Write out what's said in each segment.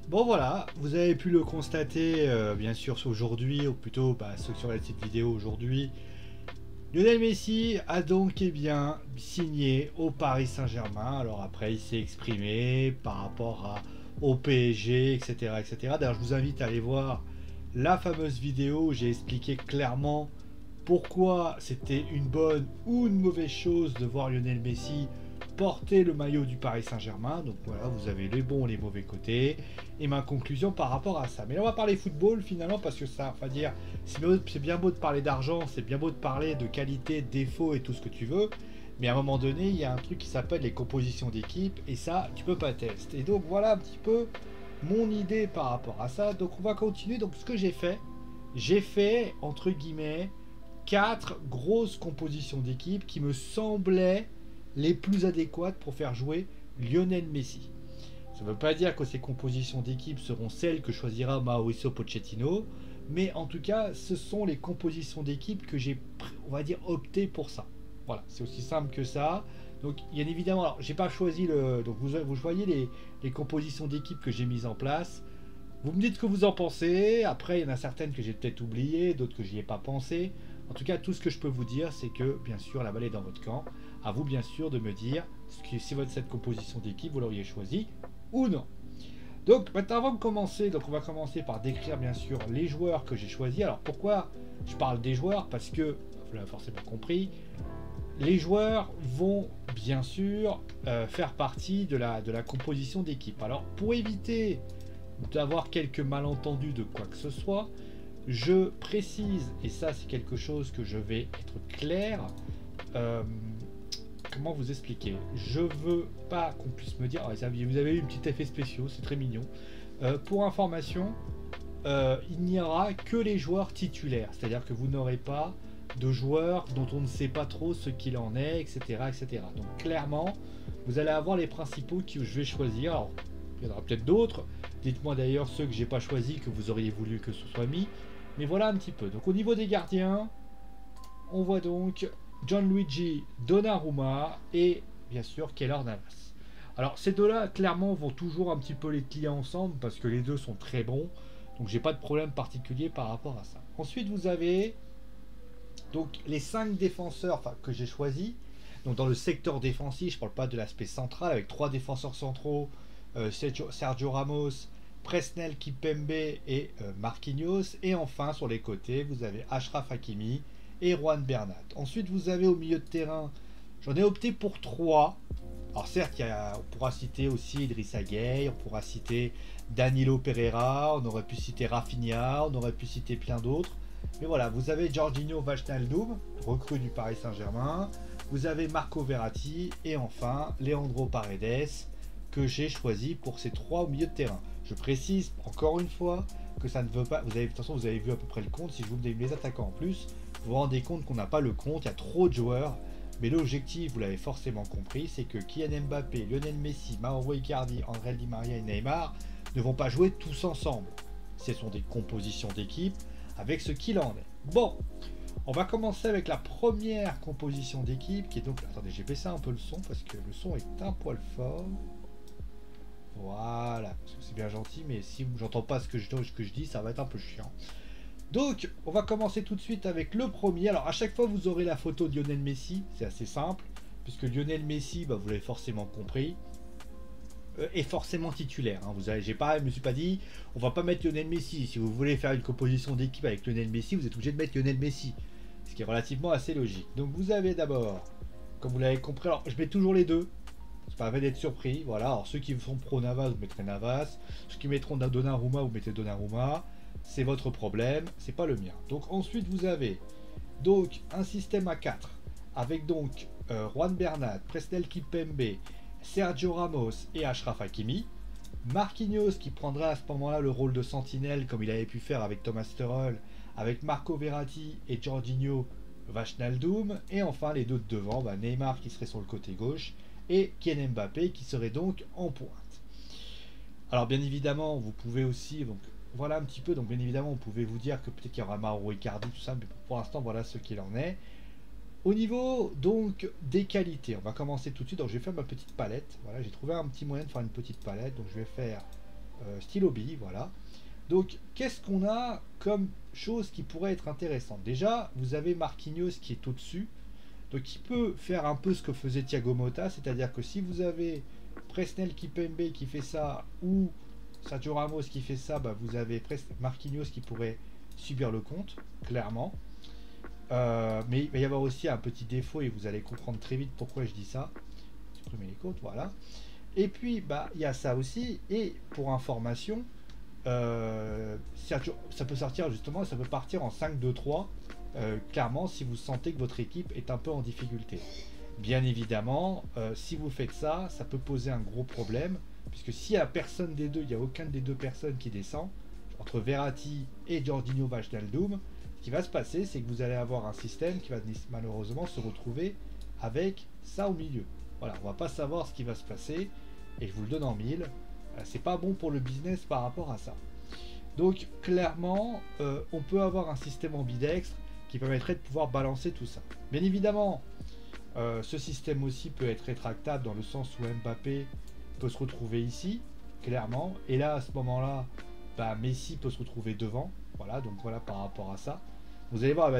Bon voilà, vous avez pu le constater bien sûr aujourd'hui, ou plutôt ceux sur la petite vidéo aujourd'hui. Lionel Messi a donc bien signé au Paris Saint-Germain. Alors après il s'est exprimé par rapport au PSG, etc. etc. D'ailleurs je vous invite à aller voir la fameuse vidéo où j'ai expliqué clairement pourquoi c'était une bonne ou une mauvaise chose de voir Lionel Messi porter le maillot du Paris Saint-Germain. Donc voilà, vous avez les bons et les mauvais côtés. Et ma conclusion par rapport à ça. Mais là, on va parler football finalement parce que ça, on va dire, c'est bien beau de parler d'argent, c'est bien beau de parler de qualité, de défauts et tout ce que tu veux. Mais à un moment donné, il y a un truc qui s'appelle les compositions d'équipe et ça, tu peux pas tester. Et donc voilà un petit peu mon idée par rapport à ça. Donc on va continuer. Donc ce que j'ai fait entre guillemets quatre grosses compositions d'équipe qui me semblaient les plus adéquates pour faire jouer Lionel Messi. Ça ne veut pas dire que ces compositions d'équipe seront celles que choisira Mauricio Pochettino, mais en tout cas, ce sont les compositions d'équipe que j'ai, on va dire, opté pour ça. Voilà, c'est aussi simple que ça. Donc, bien évidemment, alors, j'ai pas choisi le. Donc, vous voyez les compositions d'équipe que j'ai mises en place. Vous me dites ce que vous en pensez. Après, il y en a certaines que j'ai peut-être oubliées, d'autres que j'y ai pas pensé. En tout cas, tout ce que je peux vous dire, c'est que, bien sûr, la balle est dans votre camp. À vous, bien sûr, de me dire si cette composition d'équipe, vous l'auriez choisie ou non. Donc, maintenant, avant de commencer, donc on va commencer par décrire, bien sûr, les joueurs que j'ai choisis. Alors, pourquoi je parle des joueurs? Parce que, vous l'avez forcément compris, les joueurs vont, bien sûr, faire partie de la composition d'équipe. Alors, pour éviter d'avoir quelques malentendus de quoi que ce soit, je précise, et ça c'est quelque chose que je vais être clair, euh, comment vous expliquer? Je veux pas qu'on puisse me dire, ah, vous avez eu un petit effet spécial, c'est très mignon. Pour information, il n'y aura que les joueurs titulaires, c'est-à-dire que vous n'aurez pas de joueurs dont on ne sait pas trop ce qu'il en est, etc., etc. Donc clairement, vous allez avoir les principaux que je vais choisir. Alors, il y en aura peut-être d'autres. Dites-moi d'ailleurs ceux que j'ai pas choisis que vous auriez voulu que ce soit mis. Mais voilà un petit peu. Donc au niveau des gardiens, on voit donc Gianluigi Donnarumma et bien sûr Keylor Navas. Alors ces deux-là, clairement, vont toujours un petit peu les lier ensemble parce que les deux sont très bons. Donc j'ai pas de problème particulier par rapport à ça. Ensuite, vous avez donc les 5 défenseurs que j'ai choisis. Donc dans le secteur défensif, je ne parle pas de l'aspect central, avec 3 défenseurs centraux, Sergio Ramos, Presnel Kipembe et Marquinhos. Et enfin, sur les côtés, vous avez Achraf Hakimi et Juan Bernat. Ensuite, vous avez au milieu de terrain, j'en ai opté pour 3. Alors certes, on pourra citer aussi Idrissa Gueye, on pourra citer Danilo Pereira, on aurait pu citer Rafinha, on aurait pu citer plein d'autres. Mais voilà, vous avez Jorginho Wijnaldum, recrue du Paris Saint-Germain. Vous avez Marco Verratti et enfin Leandro Paredes que j'ai choisi pour ces 3 au milieu de terrain. Je précise encore une fois que ça ne veut pas. De toute façon, vous avez vu à peu près le compte. Si je vous donne les attaquants en plus, vous vous rendez compte qu'on n'a pas le compte. Il y a trop de joueurs. Mais l'objectif, vous l'avez forcément compris, c'est que Kylian Mbappé, Lionel Messi, Mauro Icardi, André Di Maria et Neymar ne vont pas jouer tous ensemble. Ce sont des compositions d'équipe avec ce qu'il en est. Bon, on va commencer avec la première composition d'équipe qui est donc. Attendez, j'ai baissé un peu le son parce que le son est un poil fort. Voilà, parce que c'est bien gentil, mais si j'entends pas ce que je dis, ça va être un peu chiant. Donc, on va commencer tout de suite avec le premier. Alors, à chaque fois, vous aurez la photo de Lionel Messi. C'est assez simple, puisque Lionel Messi, vous l'avez forcément compris, est forcément titulaire. Hein. Je me suis pas dit, on va pas mettre Lionel Messi. Si vous voulez faire une composition d'équipe avec Lionel Messi, vous êtes obligé de mettre Lionel Messi. Ce qui est relativement assez logique. Donc, vous avez d'abord, comme vous l'avez compris, alors je mets toujours les deux. C'est pas la peine d'être surpris. Voilà. Alors, ceux qui sont pro Navas, vous mettrez Navas. Ceux qui mettront Donnarumma, vous mettez Donnarumma. C'est votre problème, c'est pas le mien. Donc ensuite vous avez donc un système à 4 avec donc Juan Bernat, Presnel Kipembe, Sergio Ramos et Achraf Hakimi. Marquinhos qui prendra à ce moment-là le rôle de sentinelle comme il avait pu faire avec Thomas Tuchel, avec Marco Verratti et Jorginho Wijnaldum. Et enfin les deux de devant, Neymar qui serait sur le côté gauche et Kylian Mbappé qui serait donc en pointe. Alors bien évidemment vous pouvez aussi donc voilà un petit peu, donc bien évidemment, on pouvait vous dire que peut-être qu'il y aura Mauro Icardi, tout ça, mais pour l'instant, voilà ce qu'il en est. Au niveau, donc, des qualités, on va commencer tout de suite. Donc, je vais faire ma petite palette. Voilà, j'ai trouvé un petit moyen de faire une petite palette. Donc, je vais faire stylo bille, voilà. Donc, qu'est-ce qu'on a comme chose qui pourrait être intéressante? Déjà, vous avez Marquinhos qui est au-dessus, donc il peut faire un peu ce que faisait Thiago Motta, c'est-à-dire que si vous avez Presnel Kimpembe qui fait ça, ou Sergio Ramos qui fait ça, bah vous avez Marquinhos qui pourrait subir le compte, clairement. Mais il va y avoir aussi un petit défaut, et vous allez comprendre très vite pourquoi je dis ça. Supprimer les côtes, voilà. Et puis, bah, il y a ça aussi, et pour information, ça peut sortir justement, ça peut partir en 5-2-3, clairement, si vous sentez que votre équipe est un peu en difficulté. Bien évidemment, si vous faites ça, ça peut poser un gros problème, puisque s'il n'y a personne des deux, il n'y a aucun des deux personnes qui descend, entre Verratti et Jorginho Wijnaldum, ce qui va se passer, c'est que vous allez avoir un système qui va malheureusement se retrouver avec ça au milieu. Voilà, on va pas savoir ce qui va se passer, et je vous le donne en mille, c'est pas bon pour le business par rapport à ça. Donc clairement, on peut avoir un système ambidextre qui permettrait de pouvoir balancer tout ça. Bien évidemment, ce système aussi peut être rétractable dans le sens où Mbappé peut se retrouver ici, clairement, et là à ce moment-là, bah, Messi peut se retrouver devant. Voilà, donc voilà par rapport à ça. Vous allez voir,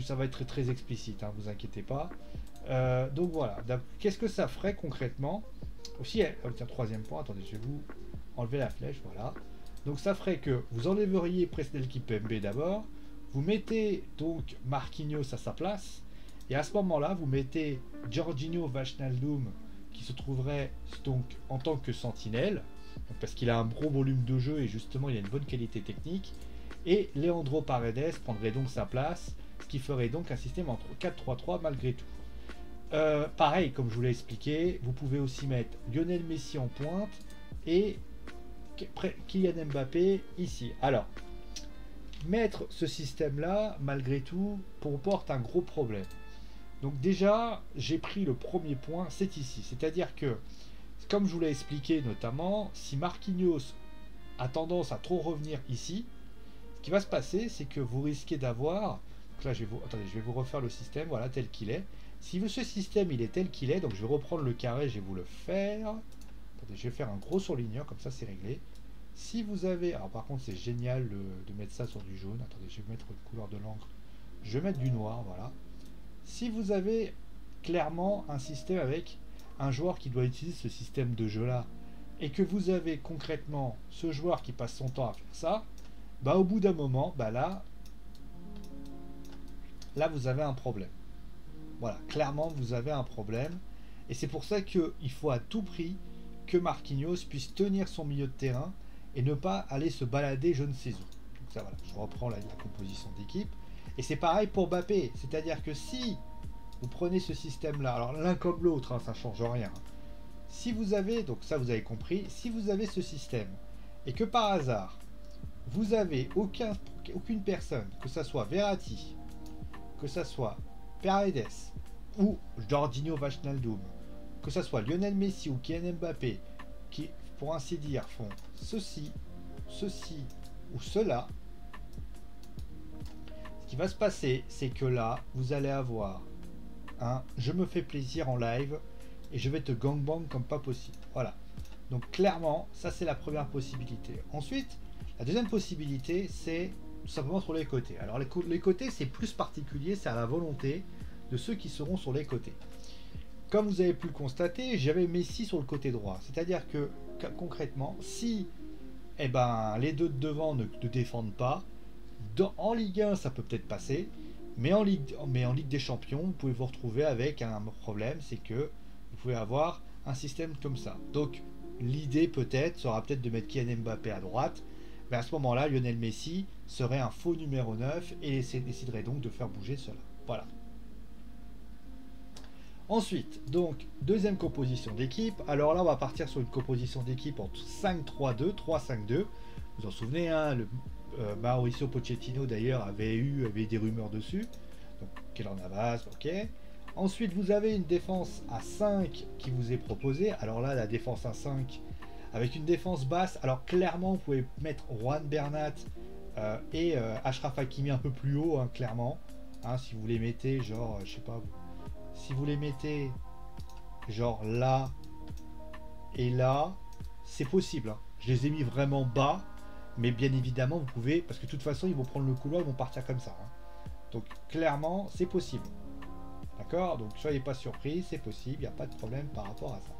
ça va être très, très explicite, hein, vous inquiétez pas. Donc voilà, qu'est-ce que ça ferait concrètement? Aussi, tiens, troisième point, attendez, je vais vous enlever la flèche, voilà. Donc ça ferait que vous enlèveriez Presnel Kimpembe d'abord, vous mettez donc Marquinhos à sa place, et à ce moment-là, vous mettez Jorginho Wijnaldum qui se trouverait donc en tant que sentinelle, parce qu'il a un gros volume de jeu et justement il a une bonne qualité technique, et Leandro Paredes prendrait donc sa place, ce qui ferait donc un système entre 4-3-3 malgré tout. Pareil, comme je vous l'ai expliqué, vous pouvez aussi mettre Lionel Messi en pointe et Kylian Mbappé ici. Alors, mettre ce système-là, malgré tout, comporte un gros problème. Donc déjà, j'ai pris le premier point, c'est ici. C'est-à-dire que, comme je vous l'ai expliqué notamment, si Marquinhos a tendance à trop revenir ici, ce qui va se passer, c'est que vous risquez d'avoir... Donc là, attendez, je vais vous refaire le système, voilà, tel qu'il est. Si ce système, il est tel qu'il est, donc je vais reprendre le carré, je vais vous le faire. Attendez, je vais faire un gros surligneur, comme ça c'est réglé. Si vous avez... Alors par contre, c'est génial de mettre ça sur du jaune. Attendez, je vais mettre une couleur de l'encre. Je vais mettre du noir, voilà. Si vous avez clairement un système avec un joueur qui doit utiliser ce système de jeu-là, et que vous avez concrètement ce joueur qui passe son temps à faire ça, bah au bout d'un moment, bah là vous avez un problème. Voilà, clairement vous avez un problème, et c'est pour ça qu'il faut à tout prix que Marquinhos puisse tenir son milieu de terrain et ne pas aller se balader je ne sais où. Donc ça voilà, je reprends la composition d'équipe. Et c'est pareil pour Mbappé, c'est-à-dire que si vous prenez ce système-là, alors l'un comme l'autre, hein, ça ne change rien. Si vous avez, donc ça vous avez compris, si vous avez ce système, et que par hasard, vous avez aucune personne, que ça soit Verratti, que ça soit Paredes, ou Jorginho Wijnaldum, que ça soit Lionel Messi ou Kylian Mbappé, qui, pour ainsi dire, font ceci ou cela, ce qui va se passer, c'est que là, vous allez avoir un je me fais plaisir en live et je vais te gangbang comme pas possible. Voilà. Donc clairement, ça c'est la première possibilité. Ensuite, la deuxième possibilité, c'est tout simplement sur les côtés. Alors les côtés, c'est plus particulier, c'est à la volonté de ceux qui seront sur les côtés. Comme vous avez pu le constater, j'avais Messi sur le côté droit. C'est-à-dire que concrètement, si les deux de devant ne défendent pas, en Ligue 1 ça peut peut-être passer, mais en Ligue des Champions, vous pouvez vous retrouver avec un problème, c'est que vous pouvez avoir un système comme ça. Donc l'idée peut-être sera peut-être de mettre Kylian Mbappé à droite, mais à ce moment-là, Lionel Messi serait un faux numéro 9 et déciderait donc de faire bouger cela. Voilà. Ensuite, donc, deuxième composition d'équipe. Alors là, on va partir sur une composition d'équipe en 5-3-2, 3-5-2. Vous en souvenez, hein, Mauricio Pochettino d'ailleurs avait des rumeurs dessus. Donc, Keylor Navas, ok. Ensuite, vous avez une défense à 5 qui vous est proposée. Alors là, la défense à 5 avec une défense basse. Alors clairement, vous pouvez mettre Juan Bernat et Achraf Hakimi un peu plus haut, hein, clairement. Hein, si vous les mettez, genre, je sais pas, si vous les mettez genre là et là, c'est possible. Hein. Je les ai mis vraiment bas, mais bien évidemment, vous pouvez, parce que de toute façon, ils vont prendre le couloir, ils vont partir comme ça. Hein. Donc, clairement, c'est possible. D'accord? Donc, soyez pas surpris, c'est possible, il n'y a pas de problème par rapport à ça.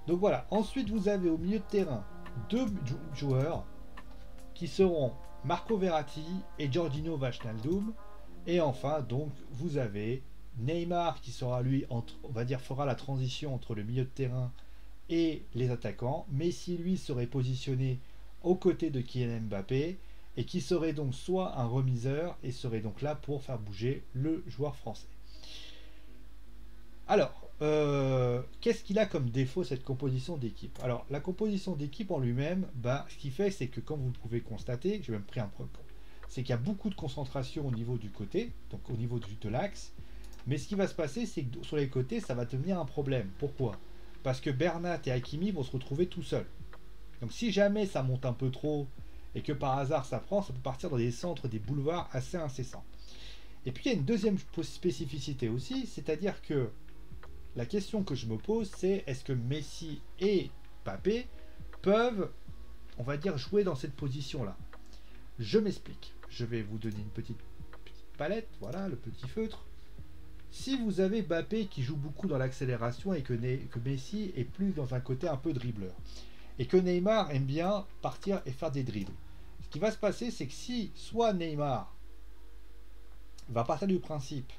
Donc voilà. Ensuite, vous avez au milieu de terrain deux joueurs qui seront Marco Verratti et Georginio Wijnaldum. Et enfin, donc, vous avez Neymar qui sera lui, on va dire, fera la transition entre le milieu de terrain et les attaquants. Messi, lui, serait positionné aux côtés de Kylian Mbappé et qui serait donc soit un remiseur et serait donc là pour faire bouger le joueur français. Alors, qu'est-ce qu'il a comme défaut cette composition d'équipe? Alors, la composition d'équipe en lui-même, ce qu'il fait, c'est que comme vous pouvez constater, j'ai même pris un propos, c'est qu'il y a beaucoup de concentration au niveau du côté, donc au niveau de l'axe. Mais ce qui va se passer, c'est que sur les côtés, ça va devenir un problème. Pourquoi? Parce que Bernat et Hakimi vont se retrouver tout seuls. Donc si jamais ça monte un peu trop et que par hasard ça prend, ça peut partir dans des centres, des boulevards assez incessants. Et puis il y a une deuxième spécificité aussi, c'est-à-dire que la question que je me pose, c'est est-ce que Messi et Mbappé peuvent, on va dire, jouer dans cette position-là? Je m'explique. Je vais vous donner une petite palette, voilà, le petit feutre. Si vous avez Mbappé qui joue beaucoup dans l'accélération et que Messi est plus dans un côté un peu dribbleur, et que Neymar aime bien partir et faire des dribbles, ce qui va se passer, c'est que si soit Neymar va partir du principe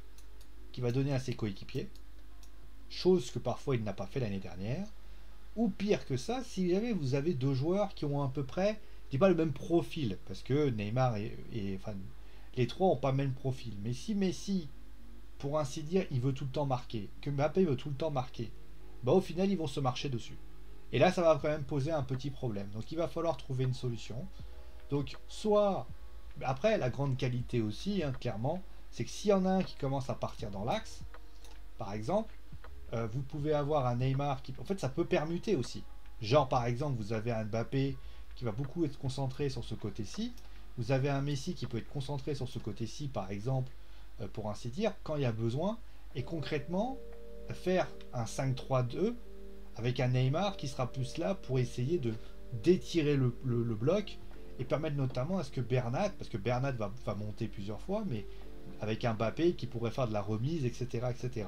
qu'il va donner à ses coéquipiers, chose que parfois il n'a pas fait l'année dernière, ou pire que ça, si jamais vous avez deux joueurs qui ont à peu près, je dis pas le même profil, parce que Neymar enfin, les trois n'ont pas le même profil, mais si Messi, pour ainsi dire, il veut tout le temps marquer, que Mbappé veut tout le temps marquer, au final ils vont se marcher dessus. Et là ça va quand même poser un petit problème, donc il va falloir trouver une solution. Donc soit, après la grande qualité aussi, hein, clairement, c'est que s'il y en a un qui commence à partir dans l'axe, par exemple, vous pouvez avoir un Neymar qui... En fait, ça peut permuter aussi. Genre, par exemple, vous avez un Mbappé qui va beaucoup être concentré sur ce côté-ci. Vous avez un Messi qui peut être concentré sur ce côté-ci, par exemple, pour ainsi dire, quand il y a besoin. Et concrètement, faire un 5-3-2 avec un Neymar qui sera plus là pour essayer de d'étirer le bloc et permettre notamment à ce que Bernat, parce que Bernat va monter plusieurs fois, mais avec un Mbappé qui pourrait faire de la remise, etc. etc.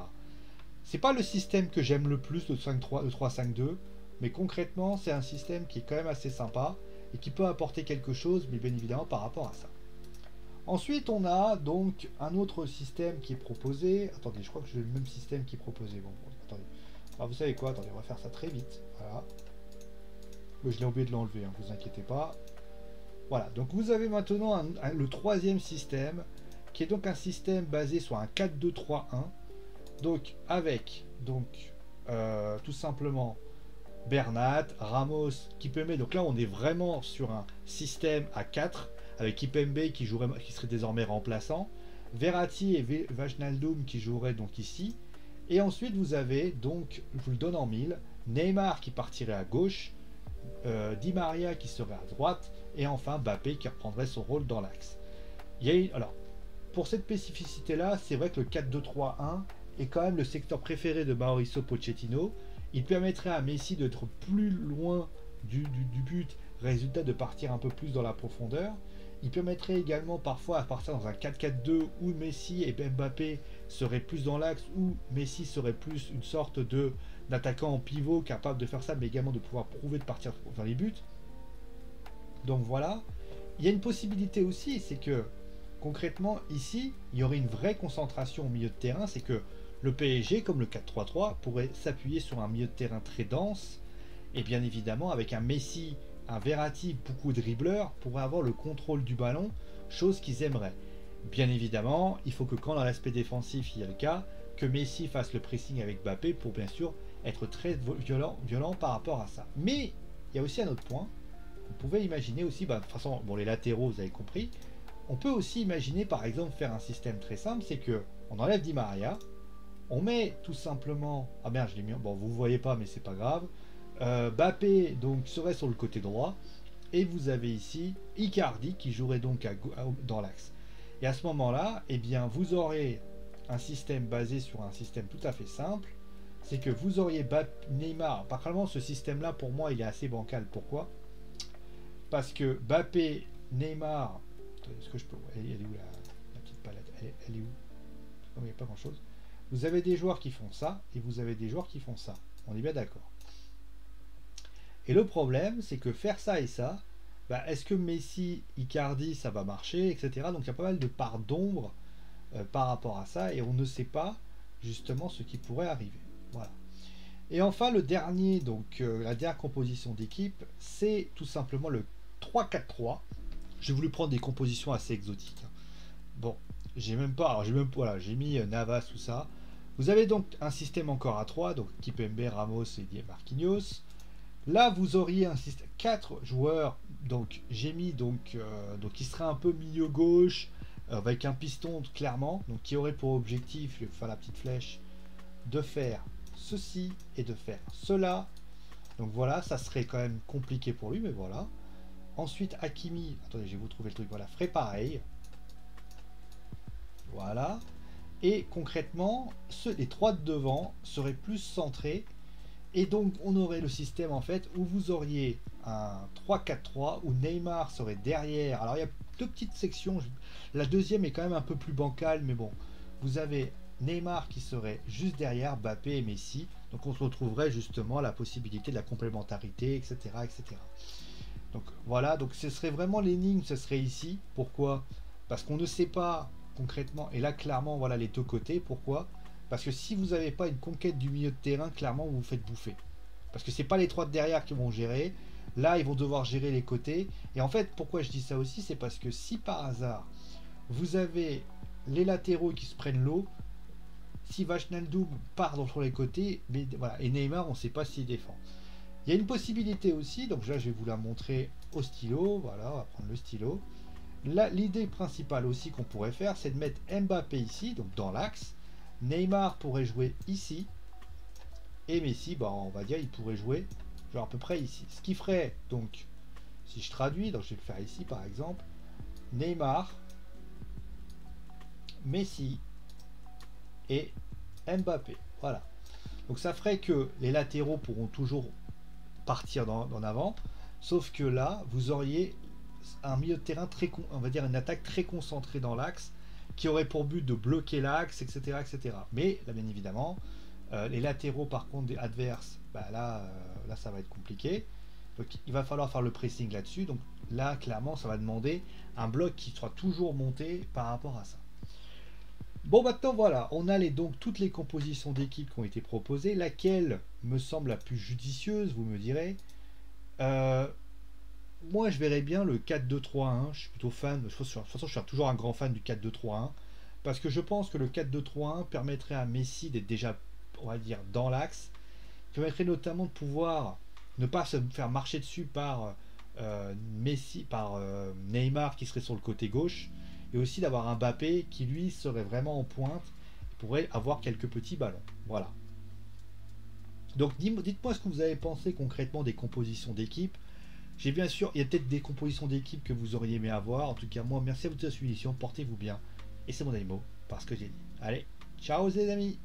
C'est pas le système que j'aime le plus, le 5-3, le 3-5-2, mais concrètement, c'est un système qui est quand même assez sympa et qui peut apporter quelque chose, mais bien évidemment par rapport à ça. Ensuite, on a donc un autre système qui est proposé. Attendez, je crois que j'ai le même système qui est proposé. Bon, attendez. Alors, vous savez quoi? Attendez, on va faire ça très vite. Voilà. Mais je l'ai oublié de l'enlever, hein, vous inquiétez pas. Voilà, donc vous avez maintenant le troisième système, qui est donc un système basé sur un 4-2-3-1. Donc avec tout simplement Bernat, Ramos, Kipembe. Donc là on est vraiment sur un système à 4 avec Kipembe qui serait désormais remplaçant, Verratti et Wijnaldum qui joueraient donc ici. Et ensuite vous avez donc, je vous le donne en mille, Neymar qui partirait à gauche, Di Maria qui serait à droite et enfin Mbappé qui reprendrait son rôle dans l'axe. Alors pour cette spécificité là, c'est vrai que le 4-2-3-1 est quand même le secteur préféré de Mauricio Pochettino. Il permettrait à Messi d'être plus loin du but, résultat de partir un peu plus dans la profondeur. Il permettrait également parfois à partir dans un 4-4-2 où Messi et Mbappé seraient plus dans l'axe, où Messi serait plus une sorte d'attaquant en pivot capable de faire ça, mais également de pouvoir prouver de partir vers les buts. Donc voilà. Il y a une possibilité aussi, c'est que concrètement ici, il y aurait une vraie concentration au milieu de terrain, c'est que le PSG, comme le 4-3-3, pourrait s'appuyer sur un milieu de terrain très dense, et bien évidemment avec un Messi, un Verratti, beaucoup de dribbleurs, pourrait avoir le contrôle du ballon, chose qu'ils aimeraient. Bien évidemment, il faut que quand dans l'aspect défensif il y a le cas, que Messi fasse le pressing avec Mbappé pour bien sûr être très violent par rapport à ça. Mais il y a aussi un autre point, vous pouvez imaginer aussi, de toute façon, bon les latéraux vous avez compris, on peut aussi imaginer par exemple faire un système très simple, c'est que on enlève Di Maria, on met tout simplement, ah merde je l'ai mis, bon vous voyez pas mais c'est pas grave, Mbappé donc serait sur le côté droit et vous avez ici Icardi qui jouerait donc dans l'axe. Et à ce moment-là, eh bien vous aurez un système basé sur un système tout à fait simple, c'est que vous auriez Neymar, particulièrement ce système-là pour moi il est assez bancal, pourquoi? parce que Mbappé, Neymar, est-ce que je peux, elle est où la petite palette, elle est où? Il n'y a pas grand chose. Vous avez des joueurs qui font ça et vous avez des joueurs qui font ça. On est bien d'accord. Et le problème, c'est que faire ça et ça, bah, est-ce que Messi, Icardi, ça va marcher, etc. Donc il y a pas mal de parts d'ombre par rapport à ça et on ne sait pas justement ce qui pourrait arriver. Voilà. Et enfin, le dernier, donc la dernière composition d'équipe, c'est tout simplement le 3-4-3. J'ai voulu prendre des compositions assez exotiques. Bon, j'ai même pas, alors voilà, j'ai mis Navas, tout ça. Vous avez donc un système encore à 3, donc Kipembe, Ramos et Marquinhos. Là, vous auriez un système 4 joueurs, donc j'ai mis donc qui serait un peu milieu gauche avec un piston clairement, donc qui aurait pour objectif, enfin la petite flèche, de faire ceci et de faire cela. Donc voilà, ça serait quand même compliqué pour lui, mais voilà. Ensuite, Hakimi, attendez, je vais vous trouver le truc, voilà, ferait pareil. Voilà. Et concrètement, les trois de devant seraient plus centrés. Et donc, on aurait le système en fait où vous auriez un 3-4-3 où Neymar serait derrière. Alors, il y a deux petites sections. La deuxième est quand même un peu plus bancale, mais bon. Vous avez Neymar qui serait juste derrière Mbappé et Messi. Donc, on se retrouverait justement à la possibilité de la complémentarité, etc. etc. Donc, voilà. Donc, ce serait vraiment l'énigme, ce serait ici. Pourquoi? Parce qu'on ne sait pas concrètement. Et là, clairement, voilà les deux côtés. Pourquoi? Parce que si vous n'avez pas une conquête du milieu de terrain, clairement, vous vous faites bouffer. Parce que c'est pas les trois de derrière qui vont gérer. Là, ils vont devoir gérer les côtés. Et en fait, pourquoi je dis ça aussi, c'est parce que si par hasard, vous avez les latéraux qui se prennent l'eau, si Wijnaldum part sur les côtés, mais voilà, et Neymar, on ne sait pas s'il défend. Il y a une possibilité aussi, donc là, je vais vous la montrer au stylo. Voilà, on va prendre le stylo. Là, l'idée principale aussi qu'on pourrait faire, c'est de mettre Mbappé ici, donc dans l'axe. Neymar pourrait jouer ici. Et Messi, bah, on va dire, il pourrait jouer genre à peu près ici. Ce qui ferait, donc, si je traduis, donc je vais le faire ici par exemple, Neymar, Messi et Mbappé. Voilà. Donc ça ferait que les latéraux pourront toujours partir en avant. Sauf que là, vous auriez un milieu de terrain très, on va dire une attaque très concentrée dans l'axe, qui aurait pour but de bloquer l'axe, etc., etc. Mais là, bien évidemment, les latéraux, par contre, des adverses, bah là, ça va être compliqué. Donc, il va falloir faire le pressing là-dessus. Donc là, clairement, ça va demander un bloc qui sera toujours monté par rapport à ça. Bon, maintenant, voilà, on a donc toutes les compositions d'équipe qui ont été proposées. Laquelle me semble la plus judicieuse, vous me direz. Moi, je verrais bien le 4-2-3-1. Je suis plutôt fan. De toute façon, je suis toujours un grand fan du 4-2-3-1. Parce que je pense que le 4-2-3-1 permettrait à Messi d'être déjà, on va dire, dans l'axe. Permettrait notamment de pouvoir ne pas se faire marcher dessus par Messi, par Neymar qui serait sur le côté gauche. Et aussi d'avoir un Mbappé qui, lui, serait vraiment en pointe. Et pourrait avoir quelques petits ballons. Voilà. Donc, dites-moi ce que vous avez pensé concrètement des compositions d'équipe. J'ai bien sûr, il y a peut-être des compositions d'équipe que vous auriez aimé avoir. En tout cas, moi, merci à vous de cette émission. Portez-vous bien. Et c'est mon ami mot, parce que j'ai dit. Allez, ciao les amis!